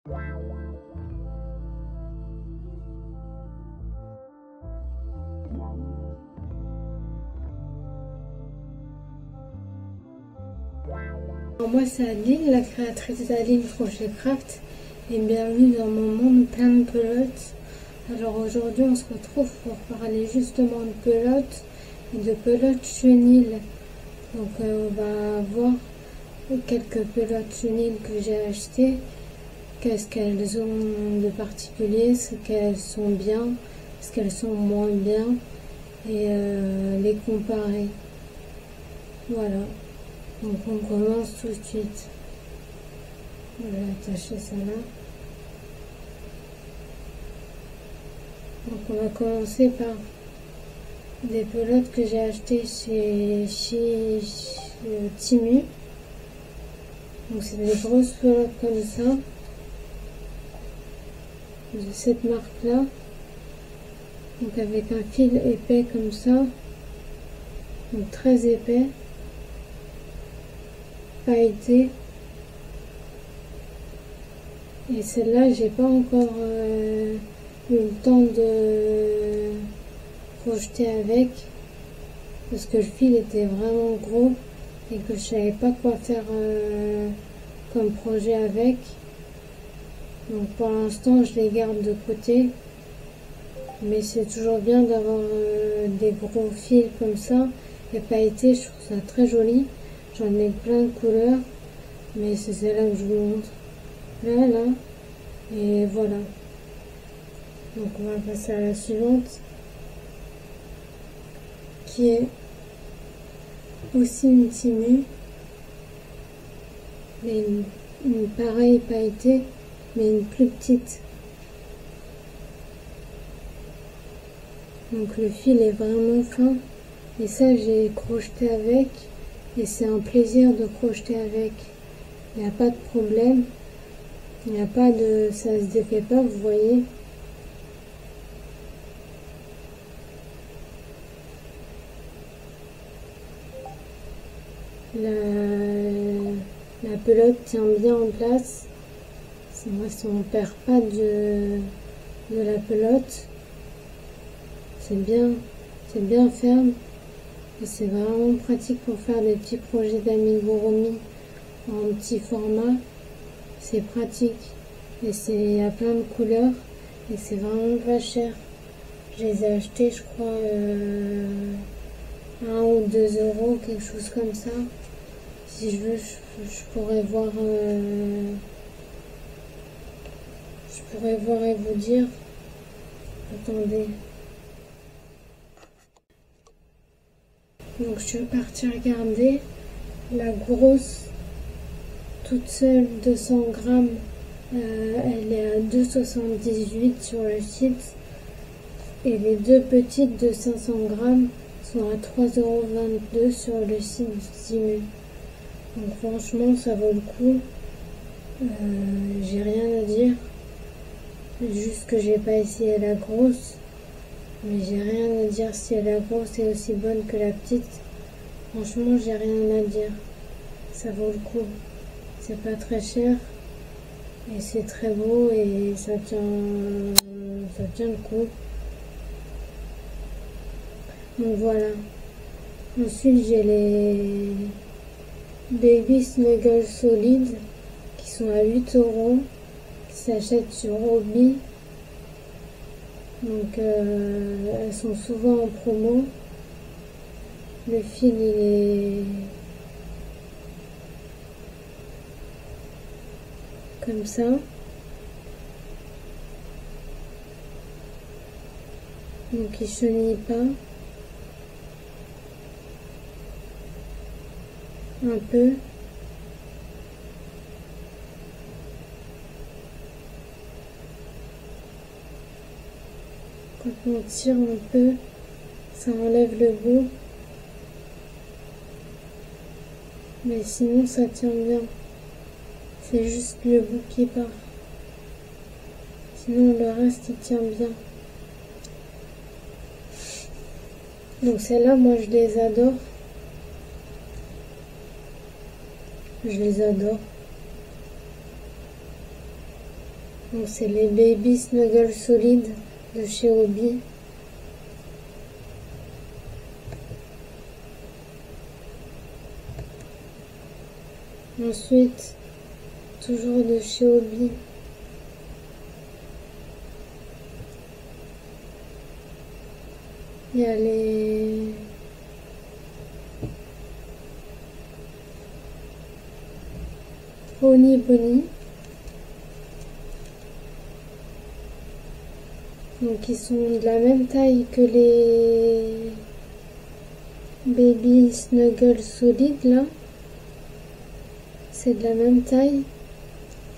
Alors moi c'est Adeline, la créatrice d'Adeline Crochet Craft, et bienvenue dans mon monde plein de pelotes. Alors aujourd'hui on se retrouve pour parler justement de pelotes et de pelotes chenilles. Donc on va voir quelques pelotes chenilles que j'ai achetées, qu'est-ce qu'elles ont de particulier, ce qu'elles sont bien, ce qu'elles sont moins bien, et les comparer. Voilà. Donc on commence tout de suite. Je vais attacher ça là. Donc on va commencer par des pelotes que j'ai achetées chez Temu. Donc c'est des grosses pelotes comme ça, de cette marque là. Donc avec un fil épais comme ça, donc très épais, pailleté. Et celle-là j'ai pas encore eu le temps de crocheter avec, parce que le fil était vraiment gros et que je savais pas quoi faire comme projet avec. Donc pour l'instant je les garde de côté, mais c'est toujours bien d'avoir des gros fils comme ça et pailletés. Je trouve ça très joli. J'en ai plein de couleurs, mais c'est celle-là que je vous montre là, et voilà. Donc on va passer à la suivante, qui est aussi une Temu, mais une pareille pailletée, mais une plus petite. Donc le fil est vraiment fin, et ça j'ai crocheté avec, et c'est un plaisir de crocheter avec. Il n'y a pas de problème, il n'y a pas de, ça se défait pas, vous voyez. La pelote tient bien en place. Moi, si on perd pas de la pelote, c'est bien ferme, et c'est vraiment pratique pour faire des petits projets d'amigurumi en petit format. C'est pratique, et il y a plein de couleurs, et c'est vraiment pas cher. Je les ai achetés, je crois, 1 ou 2 euros, quelque chose comme ça. Si je veux, je pourrais voir et vous dire. Attendez. Donc je suis partie regarder la grosse, toute seule, 200 grammes. Elle est à 2,78 sur le site. Et les deux petites de 500 grammes sont à 3,22 € sur le site du Temu. Donc franchement ça vaut le coup. J'ai rien à dire. Juste que j'ai pas essayé la grosse. Mais j'ai rien à dire si la grosse est aussi bonne que la petite. Franchement j'ai rien à dire. Ça vaut le coup. C'est pas très cher. Et c'est très beau et ça tient le coup. Donc voilà. Ensuite j'ai les Baby Snuggle Solid qui sont à 8 €, qui s'achètent sur Obi. Donc elles sont souvent en promo. Le fil il est comme ça. Donc il chenille pas. Un peu. Quand on tire un peu, ça enlève le bout. Mais sinon ça tient bien. C'est juste le bout qui part. Sinon le reste il tient bien. Donc celles-là, moi je les adore. Je les adore. Donc c'est les Baby Snuggle Solid de chez Hobby. Ensuite, toujours de chez Hobby, il y a les Honey Bunny. Donc ils sont de la même taille que les Baby Snuggle Solid là. C'est de la même taille.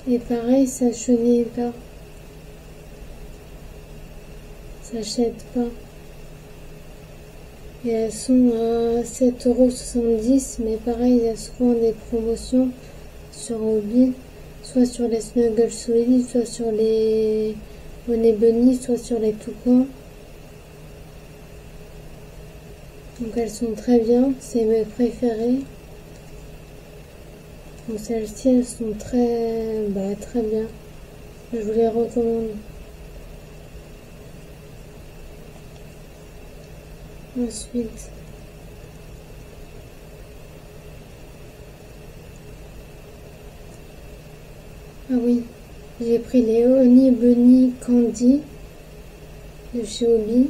Et pareil, ça chenille pas. Ça jette pas. Et elles sont à 7,70 €, mais pareil, il y a souvent des promotions sur Hobby, soit sur les Snuggle Solid, soit sur les Honey Bunny, soit sur les toucans. Donc elles sont très bien, c'est mes préférées. Donc celles-ci, elles sont très bien. Je vous les recommande. Ensuite, ah oui, j'ai pris les Honey Bunny Candy de chez Hobby.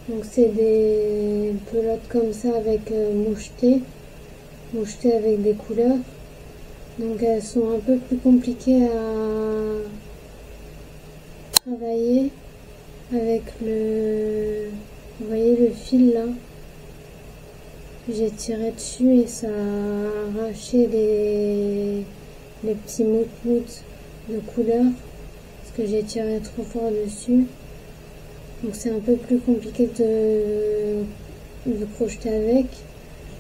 Donc c'est des pelotes comme ça avec mouchetées avec des couleurs. Donc elles sont un peu plus compliquées à travailler avec vous voyez le fil là. J'ai tiré dessus et ça a arraché les petits moutes de couleur parce que j'ai tiré trop fort dessus. Donc c'est un peu plus compliqué de crocheter avec,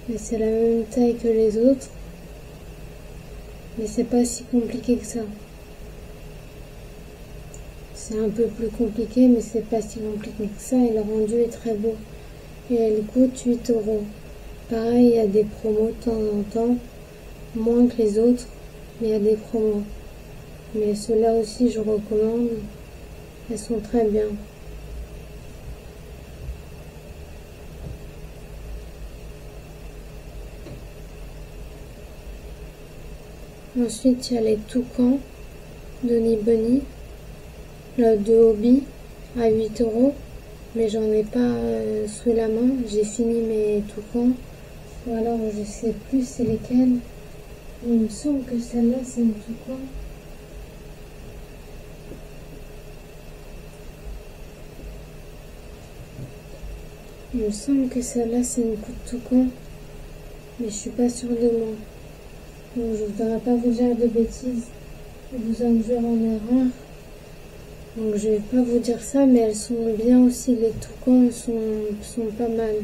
mais c'est la même taille que les autres. Mais c'est pas si compliqué que ça. C'est un peu plus compliqué, mais c'est pas si compliqué que ça. Et le rendu est très beau. Et elle coûte 8 €. Pareil, il y a des promos de temps en temps, moins que les autres, mais il y a des promos. Mais ceux-là aussi, je recommande. Elles sont très bien. Ensuite, il y a les toucans d'Honey Bunny, de Hobby, à 8 €. Mais j'en ai pas sous la main. J'ai fini mes toucans. Ou alors, je sais plus c'est lesquels. Il me semble que celle-là, c'est une toucan. Il me semble que celle-là, c'est une coup de toucan. Mais je suis pas sûre de moi. Donc je ne voudrais pas vous dire de bêtises et vous induire en erreur. Donc je vais pas vous dire ça, mais elles sont bien aussi. Les toucans sont pas mal.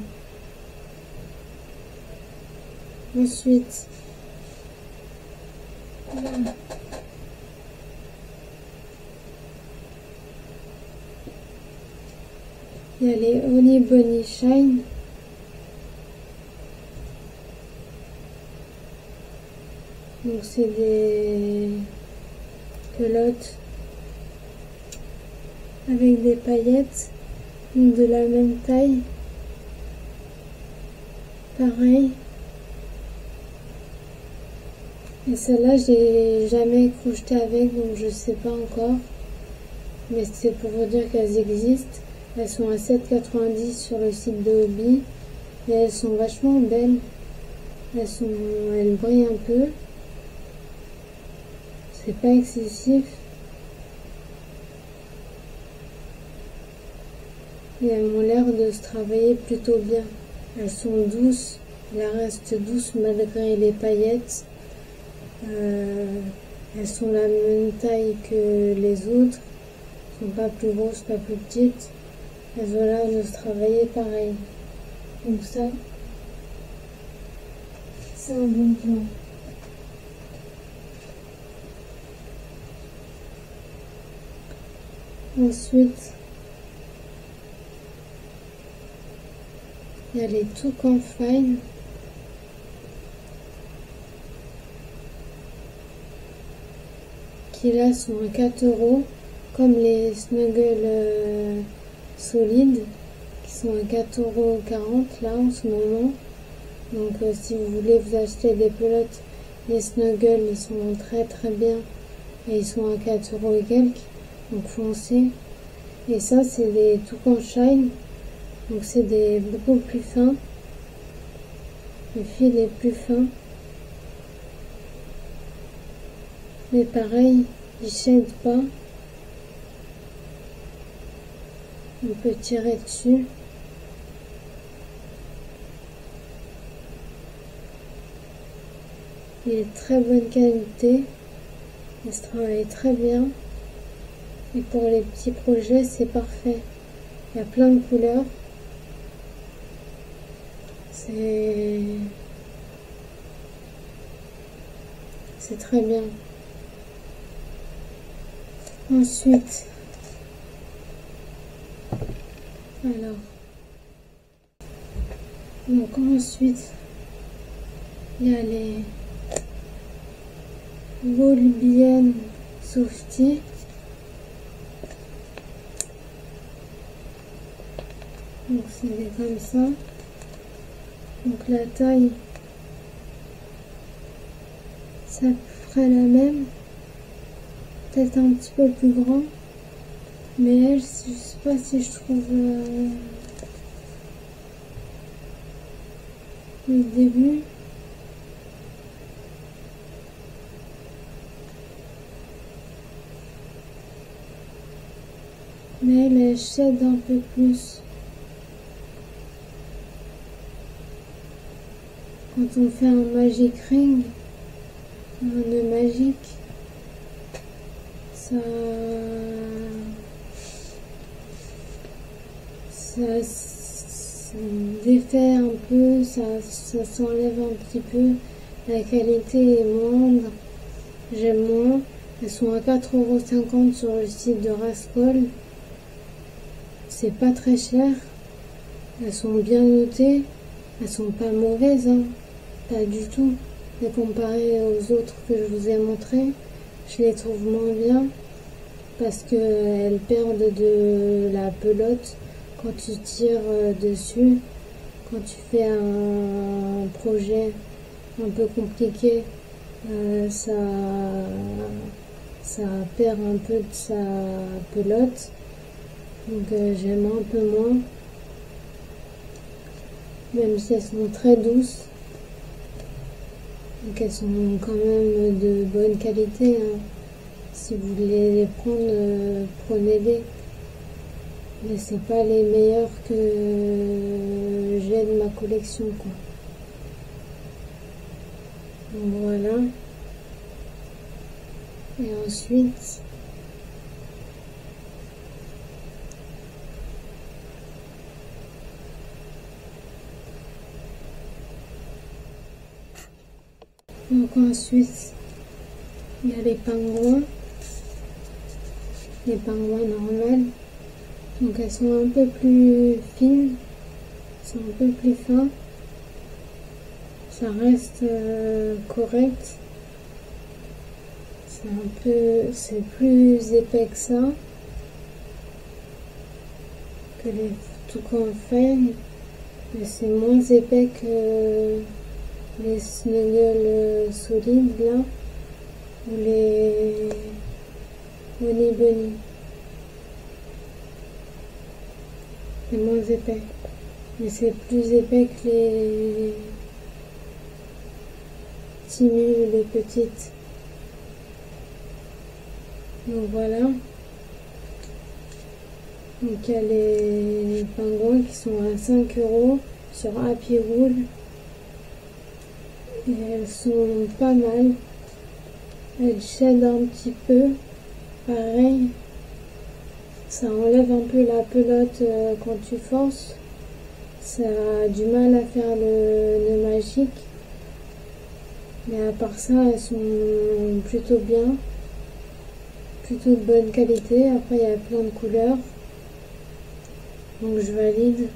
Ensuite, là, il y a les Honey Bunny Shine. Donc c'est des pelotes avec des paillettes, donc de la même taille. Pareil. Et celle-là, j'ai jamais crocheté avec, donc je sais pas encore. Mais c'est pour vous dire qu'elles existent. Elles sont à 7,90 € sur le site de Hobby. Et elles sont vachement belles. Elles brillent un peu. C'est pas excessif. Et elles ont l'air de se travailler plutôt bien. Elles sont douces. Elles restent douces malgré les paillettes. Elles sont la même taille que les autres. Elles sont pas plus grosses, pas plus petites. Elles ont l'air de se travailler pareil. Donc ça, c'est un bon plan. Ensuite, il y a les toucans fine. Qui là sont à 4 €. comme les Snuggles solides qui sont à 4,40 € là en ce moment. Donc si vous voulez vous acheter des pelotes, les Snuggles ils sont très très bien et ils sont à 4 € et quelques, donc foncez. Et ça c'est des Toucan Shine, donc c'est des beaucoup plus fins, le fil est plus fin, mais pareil il shade pas, on peut tirer dessus. Il est de très bonne qualité, il se travaille très bien et pour les petits projets c'est parfait. Il y a plein de couleurs, c'est très bien. Ensuite, ensuite il y a les Volbienne Softy. Donc c'est comme ça. Donc la taille, ça ferait la même, peut-être un petit peu plus grand, mais elle, je sais pas si je trouve le début. Mais elle shade un peu plus. Quand on fait un magic ring, un nœud magique, ça défait un peu, ça s'enlève un petit peu, la qualité est moindre, j'aime moins. Elles sont à 4,50 € sur le site de Rascol, c'est pas très cher, elles sont bien notées, elles sont pas mauvaises, hein. Pas du tout. Et comparé aux autres que je vous ai montré, je les trouve moins bien parce qu'elles perdent de la pelote quand tu tires dessus. Quand tu fais un projet un peu compliqué, ça perd un peu de sa pelote. Donc j'aime un peu moins. Même si elles sont très douces. Donc elles sont quand même de bonne qualité, hein. Si vous voulez les prendre, prenez-les. Mais c'est pas les meilleurs que j'ai de ma collection, quoi. Donc voilà. Et ensuite, il y a les pingouins normales. Donc elles sont un peu plus fines, sont un peu plus fins. Ça reste correct. C'est plus épais que ça, que les Toucan Fine, mais c'est moins épais que les Snuggles solides là, ou les Honey Bunny. C'est moins épais, mais c'est plus épais que les Timu, les petites. Donc voilà. Donc il y a les pingouins qui sont à 5 € sur Happy Wool. Et elles sont pas mal. Elles shadent un petit peu. Pareil. Ça enlève un peu la pelote quand tu forces. Ça a du mal à faire le nœud magique. Mais à part ça, elles sont plutôt bien. Plutôt de bonne qualité. Après, il y a plein de couleurs. Donc je valide.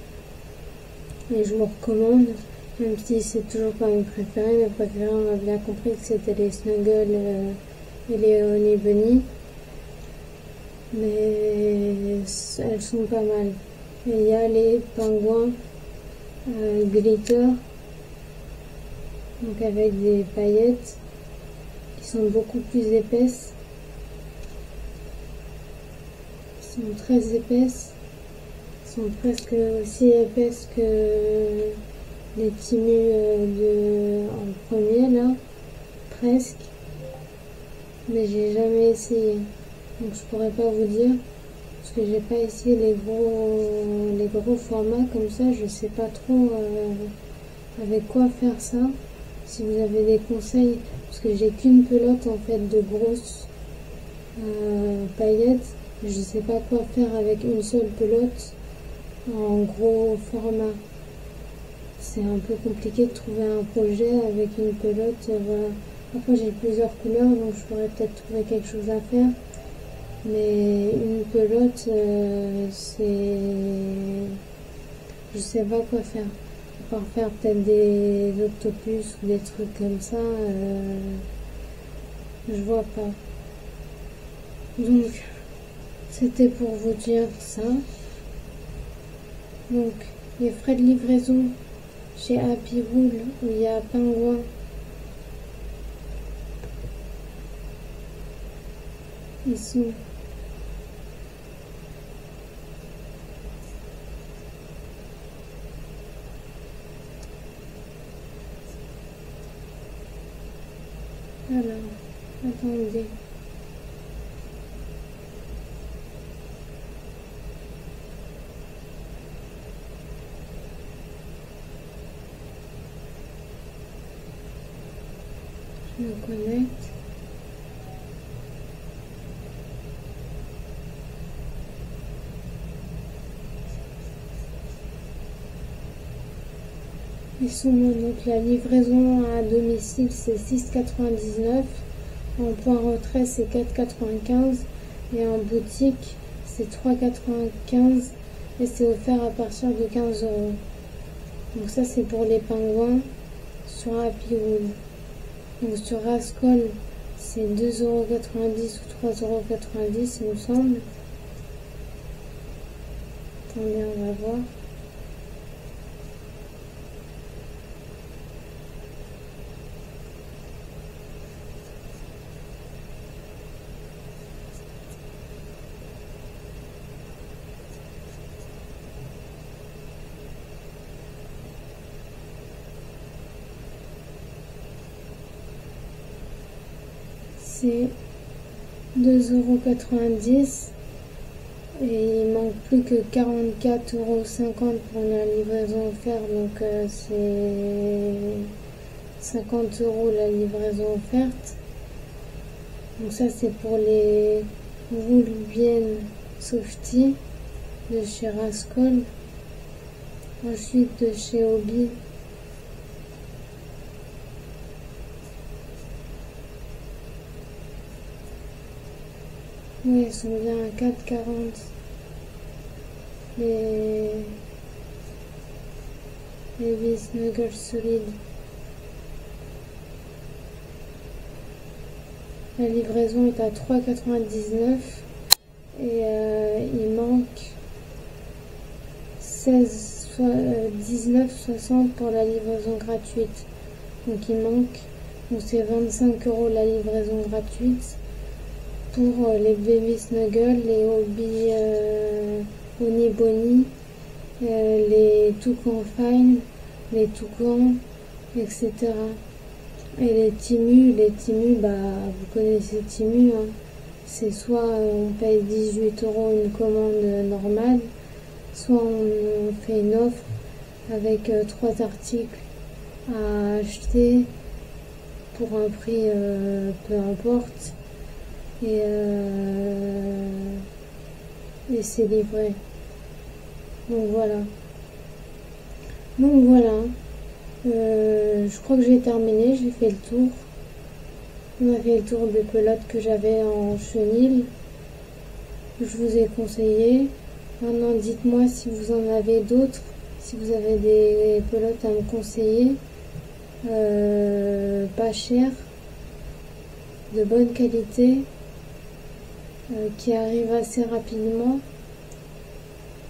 Et je vous recommande. Même si c'est toujours pas mes préférés. Mes préférés, on a bien compris que c'était les Snuggles et les Honey Bunny. mais elles sont pas mal. Et il y a les pingouins glitter, donc avec des paillettes qui sont beaucoup plus épaisses. Elles sont très épaisses. Elles sont presque aussi épaisses que les timus en premier là, presque. Mais j'ai jamais essayé, donc je pourrais pas vous dire parce que j'ai pas essayé les gros formats comme ça. Je sais pas trop avec quoi faire ça. Si vous avez des conseils, parce que j'ai qu'une pelote en fait de grosses paillettes, je sais pas quoi faire avec une seule pelote en gros format. C'est un peu compliqué de trouver un projet avec une pelote. Voilà. Après j'ai plusieurs couleurs, donc je pourrais peut-être trouver quelque chose à faire. Mais une pelote, c'est... Je sais pas quoi faire. À part faire peut-être des octopus ou des trucs comme ça, je vois pas. Donc, c'était pour vous dire ça. Donc, les frais de livraison chez Happy Wool, où il y a pingouin, ils sont alors, attendez. Je me connecte. Ils sont donc la livraison à domicile c'est 6,99, en point retrait c'est 4,95 et en boutique c'est 3,95 et c'est offert à partir de 15 euros. Donc ça c'est pour les pingouins sur Happy Wool. Donc sur Rascol c'est 2,90 euros ou 3,90 euros il me semble. Attendez, on va voir. C'est 2,90 € et il manque plus que 44,50 € pour la livraison offerte, donc c'est 50 € la livraison offerte. Donc ça c'est pour les Woolbien Softy de chez Rascol. Ensuite de chez Hobby, oui, elles sont bien à 4,40 €. Les Snuggles solides. La livraison est à 3,99 € et il manque 19,60 € pour la livraison gratuite. Donc il manque, donc c'est 25 € la livraison gratuite pour les Baby Snuggles, les Hobby Honey Bonnie, les Toucan Fine, les Toucans, etc. Et les Timus, bah vous connaissez Timu, hein. C'est soit on paye 18 € une commande normale, soit on fait une offre avec 3 articles à acheter pour un prix peu importe et c'est livré. Donc voilà. Je crois que j'ai terminé, j'ai fait le tour. On a fait le tour des pelotes que j'avais en chenille. Je vous ai conseillé. Maintenant, dites-moi si vous en avez d'autres, si vous avez des pelotes à me conseiller. Pas chères, de bonne qualité qui arrive assez rapidement.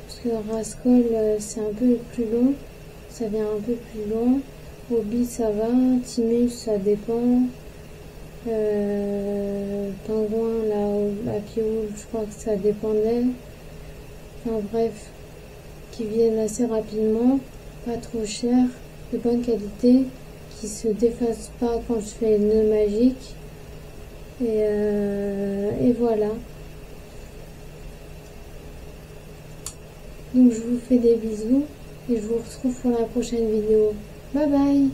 Parce que Rascol, c'est un peu plus long. Ça vient un peu plus loin. Obi, ça va. Timus, ça dépend. Pingouin, là, à Pioul, je crois que ça dépendait. Enfin bref, qui viennent assez rapidement, pas trop cher, de bonne qualité, qui se défassent pas quand je fais le nœud magique. Et voilà. Donc je vous fais des bisous et je vous retrouve pour la prochaine vidéo. Bye bye!